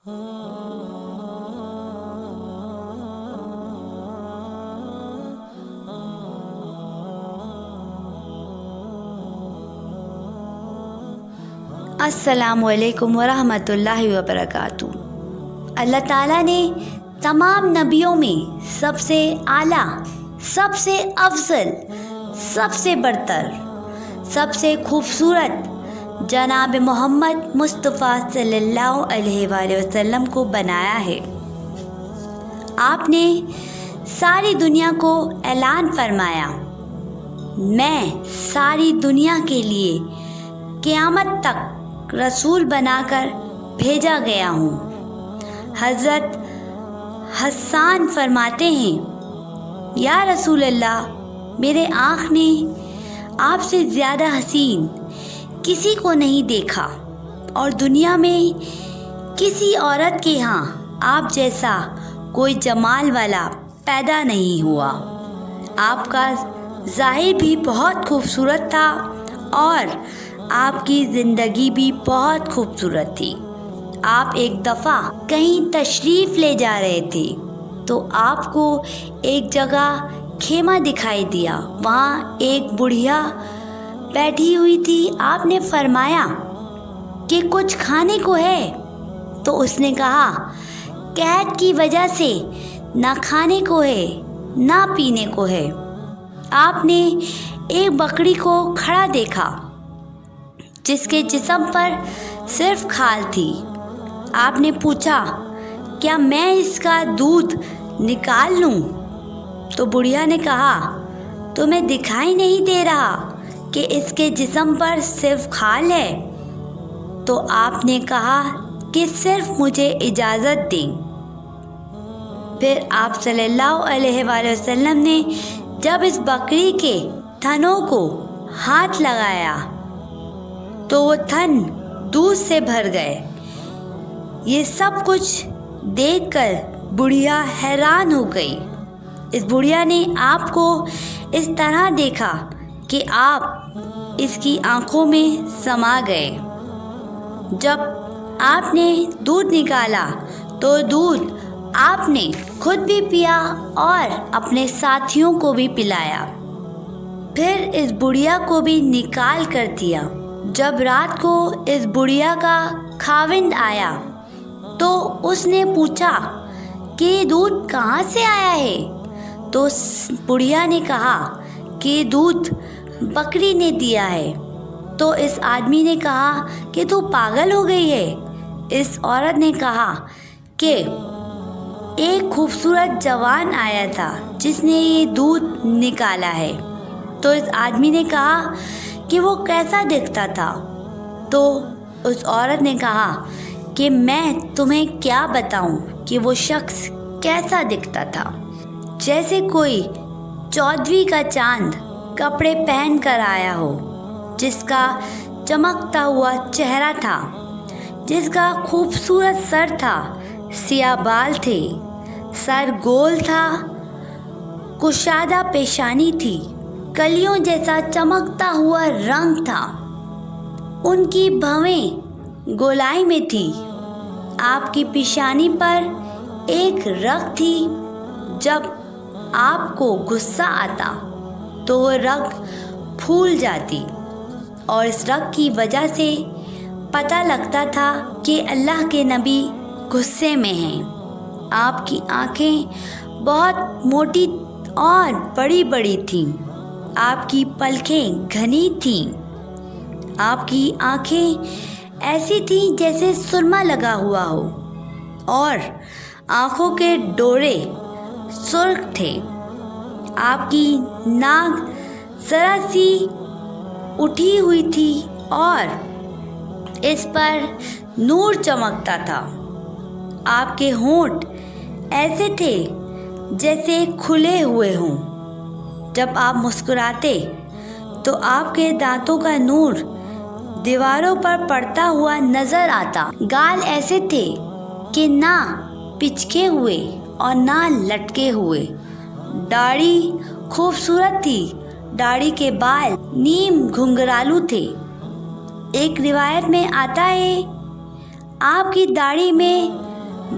السلام علیکم ورحمۃ اللہ وبرکاتہ۔ اللہ تعالیٰ نے تمام نبیوں میں سب سے اعلیٰ، سب سے افضل، سب سے برتر، سب سے خوبصورت جناب محمد مصطفیٰ صلی اللہ علیہ وآلہ وسلم کو بنایا ہے۔ آپ نے ساری دنیا کو اعلان فرمایا، میں ساری دنیا کے لیے قیامت تک رسول بنا کر بھیجا گیا ہوں۔ حضرت حسان فرماتے ہیں، یا رسول اللہ، میرے آنکھ نے آپ سے زیادہ حسین کسی کو نہیں دیکھا، اور دنیا میں کسی عورت کے ہاں آپ جیسا کوئی جمال والا پیدا نہیں ہوا۔ آپ کا ظاہر بھی بہت خوبصورت تھا اور آپ کی زندگی بھی بہت خوبصورت تھی۔ آپ ایک دفعہ کہیں تشریف لے جا رہے تھے تو آپ کو ایک جگہ خیمہ دکھائی دیا، وہاں ایک بڑھیا بیٹھی ہوئی تھی۔ آپ نے فرمایا کہ کچھ کھانے کو ہے؟ تو اس نے کہا، قحط کی وجہ سے نہ کھانے کو ہے نہ پینے کو ہے۔ آپ نے ایک بکری کو کھڑا دیکھا جس کے جسم پر صرف کھال تھی۔ آپ نے پوچھا، کیا میں اس کا دودھ نکال لوں؟ تو بڑھیا نے کہا، تمہیں دکھائی نہیں دے رہا کہ اس کے جسم پر صرف کھال ہے؟ تو آپ نے کہا کہ صرف مجھے اجازت دیں۔ پھر آپ صلی اللہ علیہ وآلہ وسلم نے جب اس بکری کے تھنوں کو ہاتھ لگایا تو وہ تھن دودھ سے بھر گئے۔ یہ سب کچھ دیکھ کر بڑھیا حیران ہو گئی۔ اس بڑھیا نے آپ کو اس طرح دیکھا کہ آپ اس کی آنکھوں میں سما گئے۔ جب آپ نے دودھ نکالا تو دودھ آپ نے خود بھی پیا اور اپنے ساتھیوں کو بھی پلایا۔ پھر اس بڑھیا کو بھی نکال کر دیا۔ جب رات کو اس بڑھیا کا خاوند آیا تو اس نے پوچھا کہ یہ دودھ کہاں سے آیا ہے؟ تو اس بڑھیا نے کہا کہ یہ دودھ بکری نے دیا ہے۔ تو اس آدمی نے کہا کہ تو پاگل ہو گئی ہے۔ اس عورت نے کہا کہ ایک خوبصورت جوان آیا تھا جس نے یہ دودھ نکالا ہے۔ تو اس آدمی نے کہا کہ وہ کیسا دکھتا تھا؟ تو اس عورت نے کہا کہ میں تمہیں کیا بتاؤں کہ وہ شخص کیسا دکھتا تھا؟ جیسے کوئی 14ویں کا چاند کپڑے پہن کر آیا ہو، جس کا چمکتا ہوا چہرہ تھا، جس کا خوبصورت سر تھا، سیاہ بال تھے، سر گول تھا، کشادہ پیشانی تھی، کلیوں جیسا چمکتا ہوا رنگ تھا، ان کی بھویں گولائی میں تھی۔ آپ کی پیشانی پر ایک رگ تھی، جب آپ کو غصہ آتا تو وہ رگ پھول جاتی، اور اس رگ کی وجہ سے پتہ لگتا تھا کہ اللہ کے نبی غصے میں ہیں۔ آپ کی آنکھیں بہت موٹی اور بڑی بڑی تھیں، آپ کی پلکیں گھنی تھیں، آپ کی آنکھیں ایسی تھیں جیسے سرما لگا ہوا ہو، اور آنکھوں کے ڈورے سرخ تھے۔ آپ کی ناک ذرا سی اٹھی ہوئی تھی اور اس پر نور چمکتا تھا۔ آپ کے ہونٹ ایسے تھے جیسے کھلے ہوئے ہوں۔ جب آپ مسکراتے تو آپ کے دانتوں کا نور دیواروں پر پڑتا ہوا نظر آتا۔ گال ایسے تھے کہ نہ پچکے ہوئے اور نہ لٹکے ہوئے۔ داڑھی خوبصورت تھی، داڑھی کے بال نیم گھنگرالو تھے۔ ایک روایت میں آتا ہے، آپ کی داڑھی میں